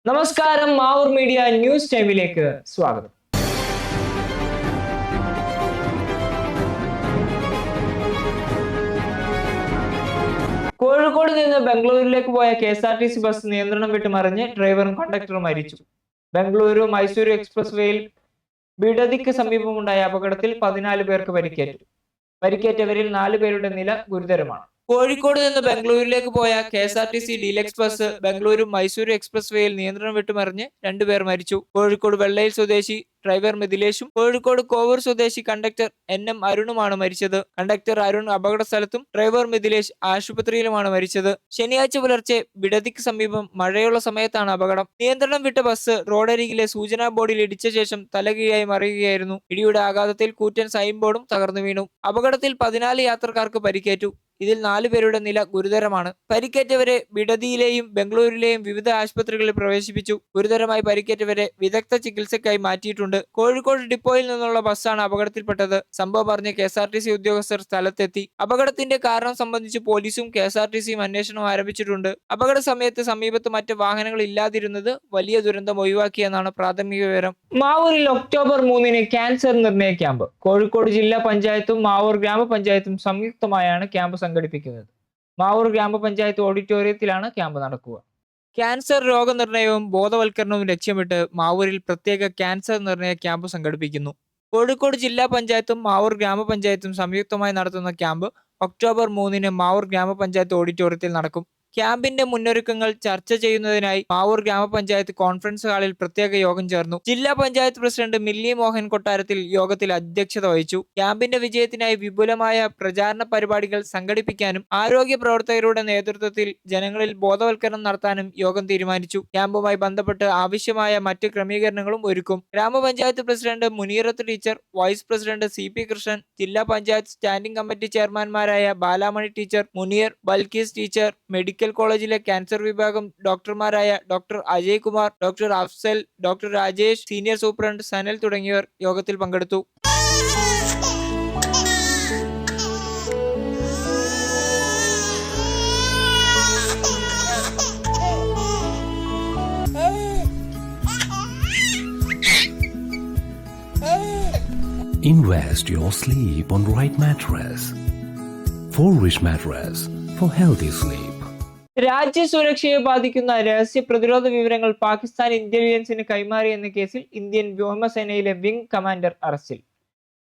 നമസ്കാരം, Mavoor media news ടൈമിലേക്ക് സ്വാഗതം. കോഴിക്കോട് നിന്ന് ബംഗളൂരുവിലേക്ക് പോയ KSRTC ബസ് നിയന്ത്രണം വിട്ട് മറിഞ്ഞ് ഡ്രൈവറും കണ്ടക്ടറും മരിച്ചു. ബംഗളൂരു മൈസൂരു എക്സ്പ്രസ് വേയിൽ ബിഡദിക്ക് സമീപമുണ്ടായ അപകടത്തിൽ 14 പേർക്ക് പരിക്കേറ്റു. പരിക്കേറ്റവരിൽ 4 പേരുടെ നില ഗുരുതരമാണ്. കോഴിക്കോട് നിന്ന് ബംഗളൂരുവിലേക്ക് പോയ KSRTC deluxe bus Bengaluru Mysuru express വേയിൽ നിയന്ത്രണം വിട്ടുമറിഞ്ഞ് 2 പേർ മരിച്ചു. കോഴിക്കോട് വെള്ളയിൽ സ്വദേശി ഡ്രൈവർ മിഥിലേഷും കോഴിക്കോട് കോവൂർ സ്വദേശി കണ്ടക്ടർ NM അരുണുമാണ് മരിച്ചത്. കണ്ടക്ടർ അരുൺ അപകട സ്ഥലത്തും ഡ്രൈവർ മിഥിലേഷ് ആശുപത്രിയിലുമാണ് മരിച്ചത്. ശനിയാഴ്ച പുലർച്ചെ ബിഡദിക്ക് സമീപം മഴയുള്ള സമയത്താണ് അപകടം. നിയന്ത്രണം വിട്ട ബസ് റോഡരികിലെ സൂചനാ ബോർഡിൽ ഇടിച്ച ശേഷം തലകീഴായി മറിയുകയായിരുന്നു. ഇടിയുടെ ആഘാതത്തിൽ കൂറ്റൻ സൈൻ ബോർഡും തകർന്നു വീണു. അപകടത്തിൽ 14 യാത്രക്കാർക്ക് പരിക്കേറ്റു. ഇതിൽ 4 പേരുടെ നില ഗുരുതരമാണ്. പരിക്കേറ്റവരെ ബിഡദിയിലെയും ബംഗളൂരുവിലെയും വിവിധ ആശുപത്രികളിൽ പ്രവേശിപ്പിച്ചു. ഗുരുതരമായി പരിക്കേറ്റവരെ വിദഗ്ധ ചികിത്സയ്ക്കായി മാറ്റിയിട്ടുണ്ട്. കോഴിക്കോട് ഡിപ്പോയിൽ നിന്നുള്ള ബസ്സാണ് അപകടത്തിൽപ്പെട്ടത്. സംഭവം അറിഞ്ഞ് KSRTC ഉദ്യോഗസ്ഥർ സ്ഥലത്തെത്തി. അപകടത്തിന്റെ കാരണം സംബന്ധിച്ച് പോലീസും KSRTCയും അന്വേഷണം ആരംഭിച്ചിട്ടുണ്ട്. അപകട സമയത്ത് സമീപത്ത് മറ്റ് വാഹനങ്ങൾ ഇല്ലാതിരുന്നത് വലിയ ദുരന്തം ഒഴിവാക്കിയെന്നാണ് പ്രാഥമിക വിവരം. മാവൂരിൽ ഒക്ടോബർ 3 ക്യാൻസർ നിർണയ ക്യാമ്പ്. കോഴിക്കോട് ജില്ലാ പഞ്ചായത്തും മാവൂർ ഗ്രാമപഞ്ചായത്തും സംയുക്തമായാണ് ക്യാമ്പ് സംഘടിപ്പിക്കുന്നത്. മാവൂർ ഗ്രാമപഞ്ചായത്ത് ഓഡിറ്റോറിയത്തിലാണ് ക്യാമ്പ് നടക്കുക. ക്യാൻസർ രോഗനിർണയവും ബോധവൽക്കരണവും ലക്ഷ്യമിട്ട് മാവൂരിൽ പ്രത്യേക ക്യാൻസർ നിർണയ ക്യാമ്പ് സംഘടിപ്പിക്കുന്നു. കോഴിക്കോട് ജില്ലാ പഞ്ചായത്തും മാവൂർ ഗ്രാമപഞ്ചായത്തും സംയുക്തമായി നടത്തുന്ന ക്യാമ്പ് ഒക്ടോബർ 3 മാവൂർ ഗ്രാമപഞ്ചായത്ത് ഓഡിറ്റോറിയത്തിൽ നടക്കും. ക്യാമ്പിന്റെ മുന്നൊരുക്കങ്ങൾ ചർച്ച ചെയ്യുന്നതിനായി മാവൂർ ഗ്രാമപഞ്ചായത്ത് കോൺഫറൻസ് ഹാളിൽ പ്രത്യേക യോഗം ചേർന്നു. ജില്ലാ പഞ്ചായത്ത് പ്രസിഡന്റ് മില്ലി മോഹൻ കൊട്ടാരത്തിൽ യോഗത്തിൽ അധ്യക്ഷത വഹിച്ചു. ക്യാമ്പിന്റെ വിജയത്തിനായി വിപുലമായ പ്രചാരണ പരിപാടികൾ സംഘടിപ്പിക്കാനും ആരോഗ്യ പ്രവർത്തകരുടെ നേതൃത്വത്തിൽ ജനങ്ങളിൽ ബോധവൽക്കരണം നടത്താനും യോഗം തീരുമാനിച്ചു. ക്യാമ്പുമായി ബന്ധപ്പെട്ട് ആവശ്യമായ മറ്റ് ക്രമീകരണങ്ങളും ഒരുക്കും. ഗ്രാമപഞ്ചായത്ത് president Muneerath teacher, vice president CP Krishnan, ജില്ലാ പഞ്ചായത്ത് സ്റ്റാൻഡിംഗ് കമ്മിറ്റി ചെയർമാൻമാരായ Balamani teacher, Muneer, Balkees teacher, medical കോളേജിലെ ക്യാൻസർ വിഭാഗം ഡോക്ടർമാരായ doctor Ajay Kumar, doctor Afsal, doctor Rajesh, senior superintendent Sanal തുടങ്ങിയവർ യോഗത്തിൽ പങ്കെടുത്തു. Invest your sleep on right mattress. Four-wish mattress for healthy sleep. രാജ്യസുരക്ഷയെ ബാധിക്കുന്ന രഹസ്യ പ്രതിരോധ വിവരങ്ങൾ പാകിസ്ഥാൻ ഇന്റലിജൻസിന് കൈമാറിയെന്ന കേസിൽ ഇന്ത്യൻ വ്യോമസേനയിലെ വിംഗ് കമാൻഡർ അറസ്റ്റിൽ.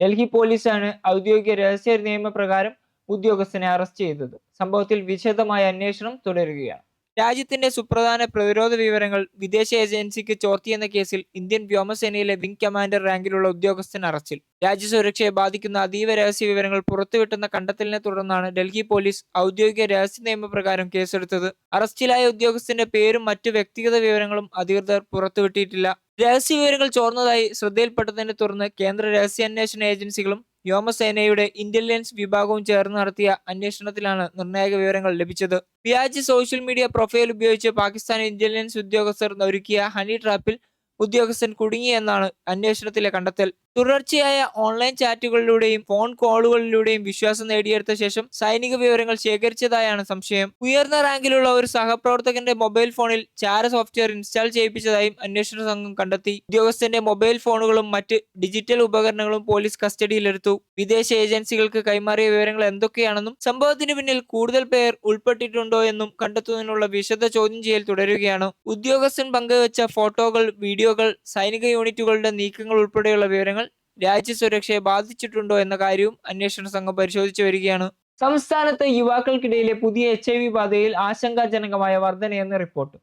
ഡൽഹി പോലീസാണ് ഔദ്യോഗിക രഹസ്യ നിയമപ്രകാരം ഉദ്യോഗസ്ഥനെ അറസ്റ്റ് ചെയ്തത്. സംഭവത്തിൽ വിശദമായ അന്വേഷണം തുടരുകയാണ്. രാജ്യത്തിന്റെ സുപ്രധാന പ്രതിരോധ വിവരങ്ങൾ വിദേശ ഏജൻസിക്ക് ചോർത്തിയെന്ന കേസിൽ ഇന്ത്യൻ വ്യോമസേനയിലെ വിംഗ് കമാൻഡർ റാങ്കിലുള്ള ഉദ്യോഗസ്ഥൻ അറസ്റ്റിൽ. രാജ്യസുരക്ഷയെ ബാധിക്കുന്ന അതീവ രഹസ്യ വിവരങ്ങൾ പുറത്തുവിട്ടെന്ന കണ്ടെത്തലിനെ തുടർന്നാണ് ഡൽഹി പോലീസ് ഔദ്യോഗിക രഹസ്യ നിയമപ്രകാരം കേസെടുത്തത്. അറസ്റ്റിലായ ഉദ്യോഗസ്ഥന്റെ പേരും മറ്റു വ്യക്തിഗത വിവരങ്ങളും അധികൃതർ പുറത്തുവിട്ടിട്ടില്ല. രഹസ്യ വിവരങ്ങൾ ചോർന്നതായി ശ്രദ്ധയിൽപ്പെട്ടതിനെ തുടർന്ന് കേന്ദ്ര രഹസ്യാന്വേഷണ ഏജൻസികളും വ്യോമസേനയുടെ ഇന്റലിജൻസ് വിഭാഗവും ചേർന്ന് നടത്തിയ അന്വേഷണത്തിലാണ് നിർണായക വിവരങ്ങൾ ലഭിച്ചത്. വ്യാജ സോഷ്യൽ മീഡിയ പ്രൊഫൈൽ ഉപയോഗിച്ച് പാകിസ്ഥാൻ ഇന്റലിജൻസ് ഉദ്യോഗസ്ഥർ ഒരുക്കിയ ഹണി ട്രാപ്പിൽ ഉദ്യോഗസ്ഥൻ കുടുങ്ങിയെന്നാണ് അന്വേഷണത്തിലെ കണ്ടെത്തൽ. തുടർച്ചയായ ഓൺലൈൻ ചാറ്റുകളിലൂടെയും ഫോൺ കോളുകളിലൂടെയും വിശ്വാസം നേടിയെടുത്ത ശേഷം സൈനിക വിവരങ്ങൾ ശേഖരിച്ചതായാണ് സംശയം. ഉയർന്ന റാങ്കിലുള്ള ഒരു സഹപ്രവർത്തകന്റെ മൊബൈൽ ഫോണിൽ ചാര സോഫ്റ്റ്വെയർ ഇൻസ്റ്റാൾ ചെയ്യിപ്പിച്ചതായും അന്വേഷണ സംഘം കണ്ടെത്തി. ഉദ്യോഗസ്ഥന്റെ മൊബൈൽ ഫോണുകളും മറ്റ് ഡിജിറ്റൽ ഉപകരണങ്ങളും പോലീസ് കസ്റ്റഡിയിലെടുത്തു. വിദേശ ഏജൻസികൾക്ക് കൈമാറിയ വിവരങ്ങൾ എന്തൊക്കെയാണെന്നും സംഭവത്തിന് പിന്നിൽ കൂടുതൽ പേർ ഉൾപ്പെട്ടിട്ടുണ്ടോ എന്നും കണ്ടെത്തുന്നതിനുള്ള വിശദ ചോദ്യം ചെയ്യൽ തുടരുകയാണ്. ഉദ്യോഗസ്ഥൻ പങ്കുവച്ച ഫോട്ടോകൾ, വീഡിയോകൾ, സൈനിക യൂണിറ്റുകളുടെ നീക്കങ്ങൾ ഉൾപ്പെടെയുള്ള വിവരങ്ങൾ രാജ്യസുരക്ഷയെ ബാധിച്ചിട്ടുണ്ടോ എന്ന കാര്യവും അന്വേഷണ സംഘം പരിശോധിച്ചു വരികയാണ്. സംസ്ഥാനത്ത് യുവാക്കൾക്കിടയിലെ പുതിയ HIV ബാധയിൽ ആശങ്കാജനകമായ വർധനയെന്ന് റിപ്പോർട്ട്.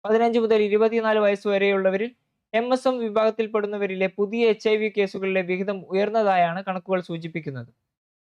15 മുതൽ 24 വയസ്സ് വരെയുള്ളവരിൽ MSM വിഭാഗത്തിൽപ്പെടുന്നവരിലെ പുതിയ HIV കേസുകളിലെ വിഹിതം ഉയർന്നതായാണ് കണക്കുകൾ സൂചിപ്പിക്കുന്നത്.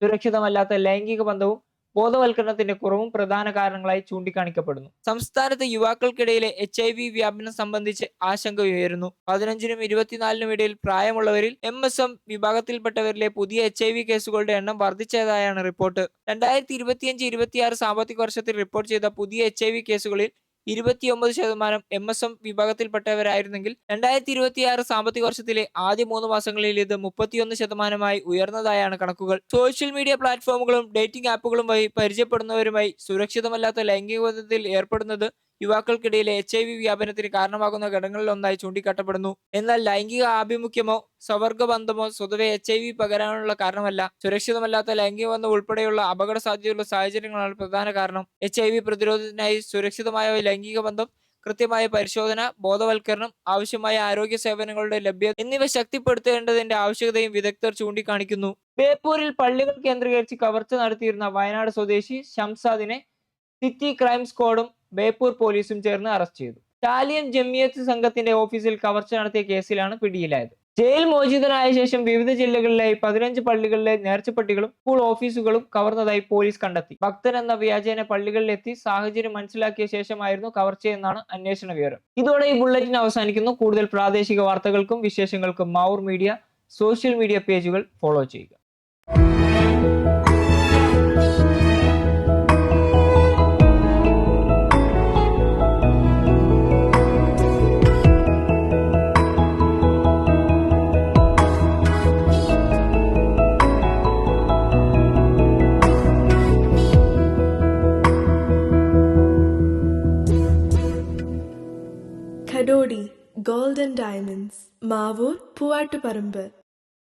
സുരക്ഷിതമല്ലാത്ത ലൈംഗിക ബന്ധവും ബോധവൽക്കരണത്തിന്റെ കുറവും പ്രധാന കാരണങ്ങളായി ചൂണ്ടിക്കാണിക്കപ്പെടുന്നു. സംസ്ഥാനത്ത് യുവാക്കൾക്കിടയിലെ HIV വ്യാപനം സംബന്ധിച്ച് ആശങ്ക ഉയരുന്നു. 15-നും 24-നും ഇടയിൽ പ്രായമുള്ളവരിൽ MSM വിഭാഗത്തിൽപ്പെട്ടവരിലെ പുതിയ HIV കേസുകളുടെ എണ്ണം വർദ്ധിച്ചതായാണ് റിപ്പോർട്ട്. 2025-26 സാമ്പത്തിക വർഷത്തിൽ റിപ്പോർട്ട് ചെയ്ത പുതിയ HIV കേസുകളിൽ 29% MSM വിഭാഗത്തിൽപ്പെട്ടവരായിരുന്നെങ്കിൽ 2026 സാമ്പത്തിക വർഷത്തിലെ ആദ്യ 3 മാസങ്ങളിൽ ഇത് 31% ഉയർന്നതായാണ് കണക്കുകൾ. സോഷ്യൽ മീഡിയ പ്ലാറ്റ്ഫോമുകളും ഡേറ്റിംഗ് ആപ്പുകളും വഴി പരിചയപ്പെടുന്നവരുമായി സുരക്ഷിതമല്ലാത്ത ലൈംഗിക ബന്ധത്തിൽ ഏർപ്പെടുന്നത് യുവാക്കൾക്കിടയിൽ HIV വ്യാപനത്തിന് കാരണമാകുന്ന ഘടകങ്ങളിലൊന്നായി ചൂണ്ടിക്കാട്ടപ്പെടുന്നു. എന്നാൽ ലൈംഗിക ആഭിമുഖ്യമോ സ്വവർഗ ബന്ധമോ സ്വതവേ HIV പകരാനുള്ള കാരണമല്ല. സുരക്ഷിതമല്ലാത്ത ലൈംഗിക ബന്ധം ഉൾപ്പെടെയുള്ള അപകട സാധ്യതയുള്ള സാഹചര്യങ്ങളാണ് പ്രധാന കാരണം. HIV പ്രതിരോധത്തിനായി സുരക്ഷിതമായ ലൈംഗിക ബന്ധം, കൃത്യമായ പരിശോധന, ബോധവൽക്കരണം, ആവശ്യമായ ആരോഗ്യ സേവനങ്ങളുടെ ലഭ്യത എന്നിവ ശക്തിപ്പെടുത്തേണ്ടതിന്റെ ആവശ്യകതയും വിദഗ്ധർ ചൂണ്ടിക്കാണിക്കുന്നു. ബേപ്പൂരിൽ പള്ളികൾ കേന്ദ്രീകരിച്ച് കവർച്ച നടത്തിയിരുന്ന വയനാട് സ്വദേശി ഷംസാദിനെ സിറ്റി ക്രൈം സ്ക്വാഡും ബേപ്പൂർ പോലീസും ചേർന്ന് അറസ്റ്റ് ചെയ്തു. ഇറ്റാലിയൻ ജമിയത്ത് സംഘത്തിന്റെ ഓഫീസിൽ കവർച്ച നടത്തിയ കേസിലാണ് പിടിയിലായത്. ജയിൽ മോചിതനായ ശേഷം വിവിധ ജില്ലകളിലായി 15 പള്ളികളിലെ നേർച്ചപ്പെട്ടികളും സ്കൂൾ ഓഫീസുകളും കവർന്നതായി പോലീസ് കണ്ടെത്തി. ഭക്തൻ എന്ന വ്യാജേന പള്ളികളിലെത്തി സാഹചര്യം മനസ്സിലാക്കിയ ശേഷമായിരുന്നു കവർച്ചയെന്നാണ് അന്വേഷണ വിവരം. ഇതോടെ ഈ ബുള്ളറ്റിൻ അവസാനിക്കുന്നു. കൂടുതൽ പ്രാദേശിക വാർത്തകൾക്കും വിശേഷങ്ങൾക്കും മാവൂർ മീഡിയ സോഷ്യൽ മീഡിയ പേജുകൾ ഫോളോ ചെയ്യുക. Kadodi Gold and Diamonds, Mavur, Puvattuparambur.